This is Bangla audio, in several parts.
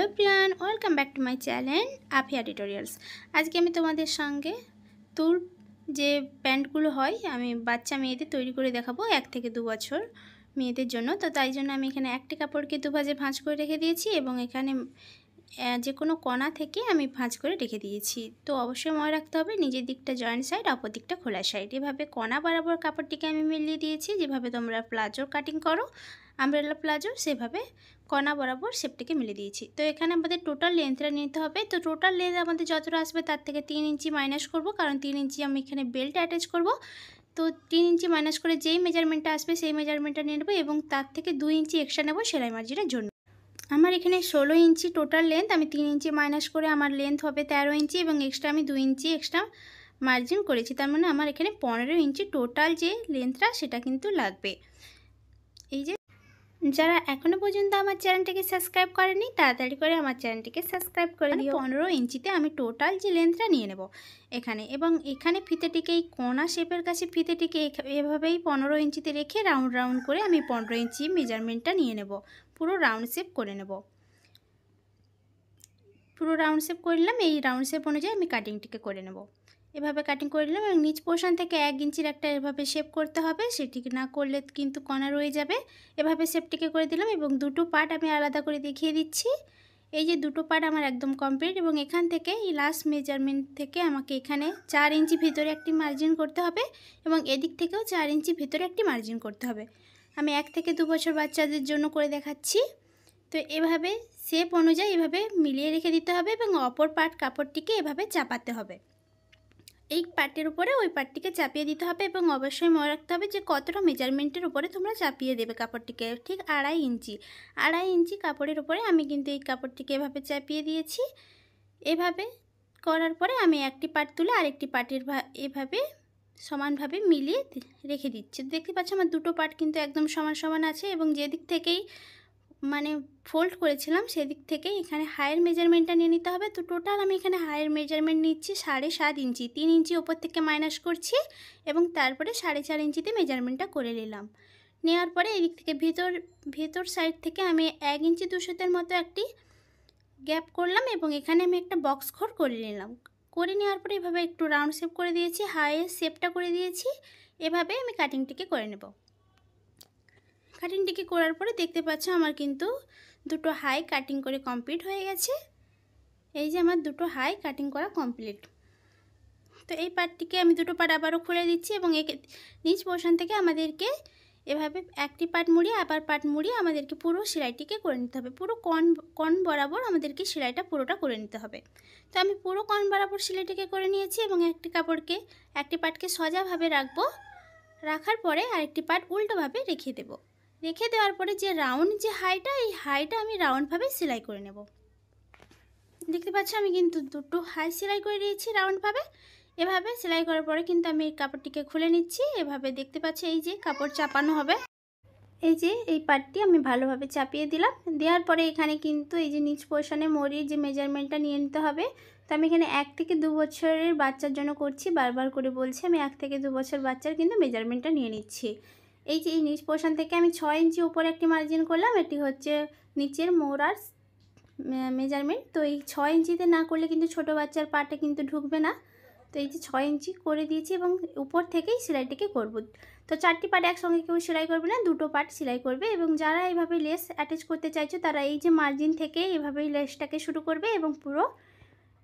Everyone, welcome back to my channel Afia tutorials. আজকে আমি তোমাদের সঙ্গে তুর যে প্যান্টগুলো হয় আমি বাচ্চা মেয়েদের তৈরি করে দেখাবো 1 থেকে 2 বছর মেয়েদের জন্য। তো তাই জন্য আমি এখানে একটি কাপড়কে দুভাজে ভাঁজ করে রেখে দিয়েছি এবং এখানে যে কোনো কোণা থেকে আমি ভাঁজ করে রেখে দিয়েছি। তো অবশ্যই মনে রাখতে হবে নিজের দিকটা জয়েন্ট সাইড, অপর দিকটা খোলা সাইড। এভাবে কোণা বরাবর কাপড়টিকে আমি মিলিয়ে দিয়েছি। যেভাবে তোমরা প্লাজোর কাটিং করো, আমব্রেলা প্লাজো, সেভাবে কোণা বরাবর শেপটিকে মিলিয়ে দিয়েছি। তো এখানে আমাদের টোটাল লেন্থটা নিতে হবে। তো টোটাল লেন্থ আমাদের যতটা আসবে তার থেকে 3 ইঞ্চি মাইনাস করব, কারণ 3 ইঞ্চি আমি এখানে বেল্ট অ্যাটাচ করব। তো 3 ইঞ্চি মাইনাস করে যেই মেজারমেন্টটা আসবে সেই মেজারমেন্টটা নিয়ে নেব এবং তার থেকে 2 ইঞ্চি এক্সট্রা নেব সেলাই মার্জিনের জন্য। আমার এখানে 16 ইঞ্চি টোটাল লেন্থ, আমি 3 ইঞ্চি মাইনাস করে আমার লেন্থ হবে 13 ইঞ্চি এবং এক্সট্রা আমি 2 ইঞ্চি এক্সট্রা মার্জিন করেছি। তার মানে আমার এখানে 15 ইঞ্চি টোটাল যে লেন্থটা সেটা কিন্তু লাগবে। এই যে যারা এখনও পর্যন্ত আমার চ্যানেলটিকে সাবস্ক্রাইব করেনি তাড়াতাড়ি করে আমার চ্যানেলটিকে সাবস্ক্রাইব করে দিও। 15 ইঞ্চিতে আমি টোটাল যে লেন্থটা নিয়ে নেব এখানে, এবং এখানে ফিতেটিকে এই কোণা শেপের কাছে ফিতেটিকে এভাবেই 15 ইঞ্চিতে রেখে রাউন্ড রাউন্ড করে আমি 15 ইঞ্চি মেজারমেন্টটা নিয়ে নেব। পুরো রাউন্ড শেপ করে নেব। পুরো রাউন্ড শেপ করে নিলাম। এই রাউন্ড শেপ অনুযায়ী আমি কাটিংটিকে করে নেব। এভাবে কাটিং করে নিলাম এবং নিচ পোর্শন থেকে 1 ইঞ্চির একটা এভাবে শেপ করতে হবে, সেটিকে না করলে কিন্তু কণা রয়ে যাবে। এভাবে শেপটিকে করে দিলাম এবং দুটো পার্ট আমি আলাদা করে দেখিয়ে দিচ্ছি। এই যে দুটো পার্ট আমার একদম কমপ্লিট এবং এখান থেকে এই লাস্ট মেজারমেন্ট থেকে আমাকে এখানে 4 ইঞ্চি ভিতরে একটি মার্জিন করতে হবে এবং এদিক থেকেও 4 ইঞ্চি ভিতরে একটি মার্জিন করতে হবে। আমি 1 থেকে 2 বছর বাচ্চাদের জন্য করে দেখাচ্ছি। তো এভাবে শেপ অনুযায়ী এভাবে মিলিয়ে রেখে দিতে হবে এবং অপর পার্ট কাপড়টিকে এভাবে চাপাতে হবে। এই পার্টের উপরে ওই পার্টটিকে চাপিয়ে দিতে হবে এবং অবশ্যই মনে রাখতে হবে যে কতটা মেজারমেন্টের উপরে তোমরা চাপিয়ে দেবে কাপড়টিকে। ঠিক 2.5 ইঞ্চি কাপড়ের উপরে আমি কিন্তু এই কাপড়টিকে এভাবে চাপিয়ে দিয়েছি। এভাবে করার পরে আমি একটি পার্ট তুলে আরেকটি পার্টের এভাবে সমানভাবে মিলিয়ে রেখে দিচ্ছি। দেখতে পাচ্ছ আমার দুটো পার্ট কিন্তু একদম সমান সমান আছে এবং যেদিক থেকেই মানে ফোল্ড করেছিলাম সেদিক থেকে এখানে হায়ের মেজারমেন্টটা নিয়ে নিতে হবে। তো টোটাল আমি এখানে হায়ের মেজারমেন্ট নিচ্ছি 7.5 ইঞ্চি। 3 ইঞ্চি ওপর থেকে মাইনাস করছি এবং তারপরে 4.5 ইঞ্চিতে মেজারমেন্টটা করে নিলাম। নেওয়ার পরে এদিক থেকে ভেতর সাইড থেকে আমি 1 ইঞ্চি 2/3 মতো একটি গ্যাপ করলাম এবং এখানে আমি একটা বক্স ঘর করে নিলাম। করে নেওয়ার পরে এভাবে একটু রাউন্ড শেপ করে দিয়েছি, হায়ের শেপটা করে দিয়েছি। এভাবে আমি কাটিংটিকে করে নেব। কাটিংটিকে করার পরে দেখতে পাচ্ছ আমার কিন্তু দুটো হাই কাটিং করে কমপ্লিট হয়ে গেছে। এই যে আমার দুটো হাই কাটিং করা কমপ্লিট। তো এই পার্টটিকে আমি দুটো পার্ট আবারও খুলে দিচ্ছি এবং নিচ পোর্শন থেকে আমাদেরকে এভাবে একটি পার্ট মুড়িয়ে আবার পার্ট মুড়িয়ে আমাদেরকে পুরো সেলাইটিকে করে নিতে হবে। পুরো কন বরাবর আমাদেরকে সেলাইটা পুরোটা করে নিতে হবে। তো আমি পুরো কন বরাবর সেলাইটিকে করে নিয়েছি এবং একটি পার্টকে সোজাভাবে রাখবো। রাখার পরে আরেকটি পার্ট উল্টোভাবে রেখে দেবো। রেখে দেওয়ার পরে যে রাউন্ড যে হাইটা, এই হাইটা আমি রাউন্ডভাবে সেলাই করে নেব। দেখতে পাচ্ছ আমি কিন্তু দুটো হাই সেলাই করে নিয়েছি রাউন্ডভাবে। এভাবে সেলাই করার পরে কিন্তু আমি কাপড়টিকে খুলে নিচ্ছি। এভাবে দেখতে পাচ্ছি এই যে কাপড় চাপানো হবে। এই যে এই পার্টটি আমি ভালোভাবে চাপিয়ে দিলাম। দেওয়ার পরে এখানে কিন্তু এই যে নিচ পোর্শনে মরির যে মেজারমেন্টটা নিয়ে নিতে হবে। তো আমি এখানে 1 থেকে 2 বছরের বাচ্চার জন্য করছি, বারবার করে বলছি আমি 1 থেকে 2 বছর বাচ্চার কিন্তু মেজারমেন্টটা নিয়ে নিচ্ছি। এই যে এই নিচ পোর্শন থেকে আমি 6 ইঞ্চি উপরে একটি মার্জিন করলাম। এটি হচ্ছে নিচের মোড়ার মেজারমেন্ট। তো এই 6 ইঞ্চিতে না করলে কিন্তু ছোট বাচ্চার পাটে কিন্তু ঢুকবে না। তো এই যে 6 ইঞ্চি করে দিয়েছি এবং উপর থেকেই সেলাইটিকে করব। তো 4টি পার্ট একসঙ্গে কেউ সেলাই করবে না, দুটো পার্ট সেলাই করবে। এবং যারা এইভাবে লেস অ্যাটাচ করতে চাইছো তারা এই যে মার্জিন থেকে এভাবেই লেসটাকে শুরু করবে এবং পুরো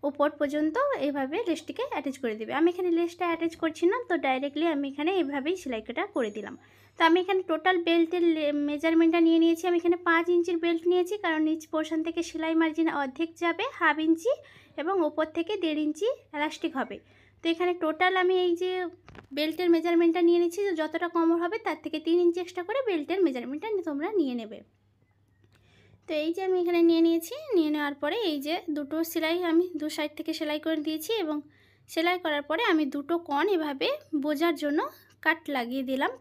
উপর পর্যন্ত এইভাবে লেসটিকে অ্যাটাচ করে দেবে। আমি এখানে লেসটা অ্যাটাচ করছি না, তো ডাইরেক্টলি আমি এখানে এইভাবেই সেলাইটা করে দিলাম। তো আমি এখানে টোটাল বেল্টের মেজারমেন্টটা নিয়ে নিয়েছি। আমি এখানে 5 ইঞ্চির বেল্ট নিয়েছি, কারণ নিচ পোর্শন থেকে সেলাই মার্জিন অর্ধেক যাবে 1/2 ইঞ্চি এবং ওপর থেকে 1.5 ইঞ্চি এলাস্টিক হবে। তো এখানে টোটাল আমি এই যে বেল্টের মেজারমেন্টটা নিয়ে নিচ্ছি। যতটা কম হবে তার থেকে 3 ইঞ্চি এক্সট্রা করে বেল্টের মেজারমেন্টটা তোমরা নিয়ে নেবে। তো এই যে আমি এখানে নিয়ে নিয়েছি। নিয়ে নেওয়ার পরে এই যে দুটো সেলাই আমি দু সাইড থেকে সেলাই করে দিয়েছি এবং সেলাই করার পরে আমি দুটো কন এভাবে বোঝার জন্য কাট লাগিয়ে দিলাম।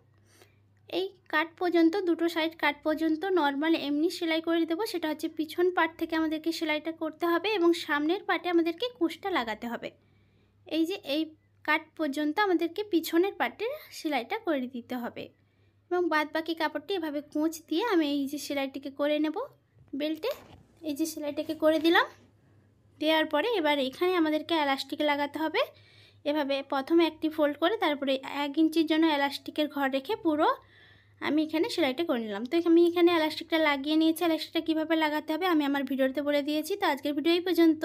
এই কাট পর্যন্ত দুটো সাইড কাট পর্যন্ত নর্মাল এমনি সেলাই করে দেবো। সেটা হচ্ছে পিছন পার্ট থেকে আমাদেরকে সেলাইটা করতে হবে এবং সামনের পার্টে আমাদেরকে কুঁচটা লাগাতে হবে। এই যে এই কাট পর্যন্ত আমাদেরকে পিছনের পার্টের সেলাইটা করে দিতে হবে এবং বাদ বাকি কাপড়টি এভাবে কুঁচ দিয়ে আমি এই যে সেলাইটিকে করে নেব বেল্টে। এই যে সেলাইটাকে করে দিলাম। দেওয়ার পরে এবার এখানে আমাদেরকে এলাস্টিক লাগাতে হবে। এভাবে প্রথমে একটি ফোল্ড করে তারপরে 1 ইঞ্চির জন্য এলাস্টিকের ঘর রেখে পুরো আমি এখানে সেলাইটা করে নিলাম। তো আমি এখানে এলাস্টিকটা লাগিয়ে নিয়েছি। এলাস্টিকটা কীভাবে লাগাতে হবে আমি আমার ভিডিওতে বলে দিয়েছি। তো আজকের ভিডিও এই পর্যন্ত।